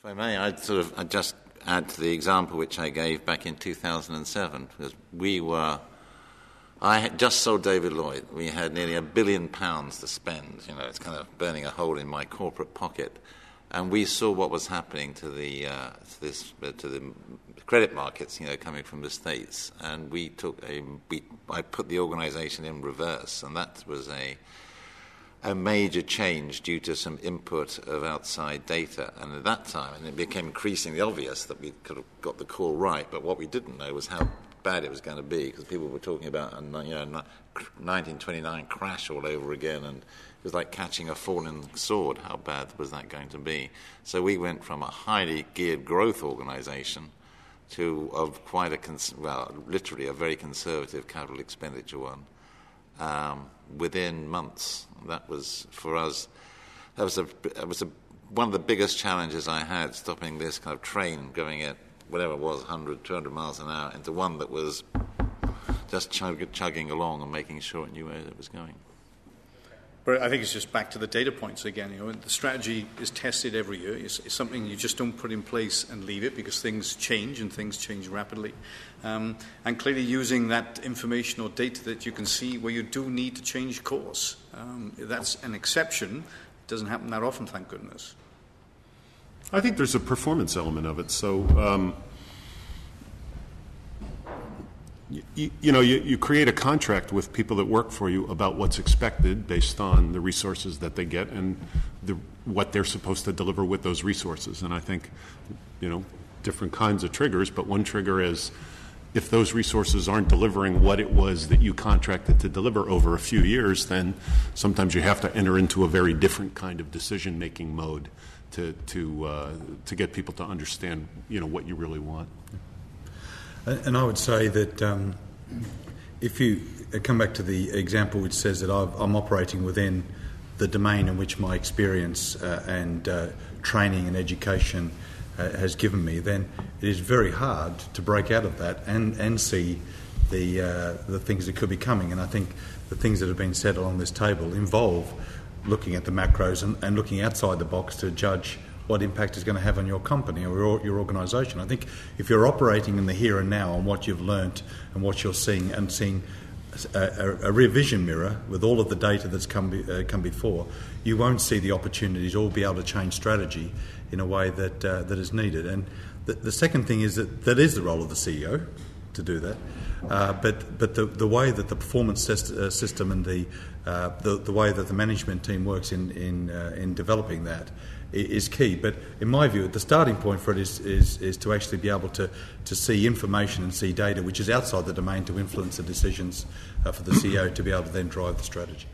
If I may, I'd just add to the example which I gave back in 2007, because I had just sold David Lloyd. We had nearly £1 billion to spend. It's kind of burning a hole in my corporate pocket, and we saw what was happening to the credit markets, coming from the States, and I put the organisation in reverse, and that was a major change due to some input of outside data. And at that time, and it became increasingly obvious that we could have got the call right, but what we didn't know was how bad it was going to be, because people were talking about a 1929 crash all over again, and it was like catching a falling sword. How bad was that going to be? So we went from a highly geared growth organisation to literally a very conservative capital expenditure one. Within months. That was, for us, one of the biggest challenges I had, stopping this kind of train going at whatever it was, 100, 200 miles an hour, into one that was just chugging along and making sure it knew where it was going. But I think it's just back to the data points again. The strategy is tested every year. It's something you just don't put in place and leave it, because things change and things change rapidly. And clearly using that information or data that you can see where you do need to change course. That's an exception. It doesn't happen that often, thank goodness. I think there's a performance element of it. So, you create a contract with people that work for you about what's expected based on the resources that they get and what they're supposed to deliver with those resources. And I think, different kinds of triggers, but one trigger is if those resources aren't delivering what it was that you contracted to deliver over a few years, then sometimes you have to enter into a very different kind of decision-making mode to get people to understand, what you really want. And I would say that if you come back to the example which says that I'm operating within the domain in which my experience and training and education has given me, then it is very hard to break out of that and see the things that could be coming. And I think the things that have been said along this table involve looking at the macros and looking outside the box to judge what impact is going to have on your company or your organisation. I think if you're operating in the here and now on what you've learnt and what you're seeing, and seeing a rear vision mirror with all of the data that's come before, you won't see the opportunities or be able to change strategy in a way that is needed. And the second thing is that is the role of the CEO to do that. But the way that the performance system and the way that the management team works in developing that is key. But in my view, the starting point for it is to actually be able to see information and see data which is outside the domain to influence the decisions for the CEO to be able to then drive the strategy.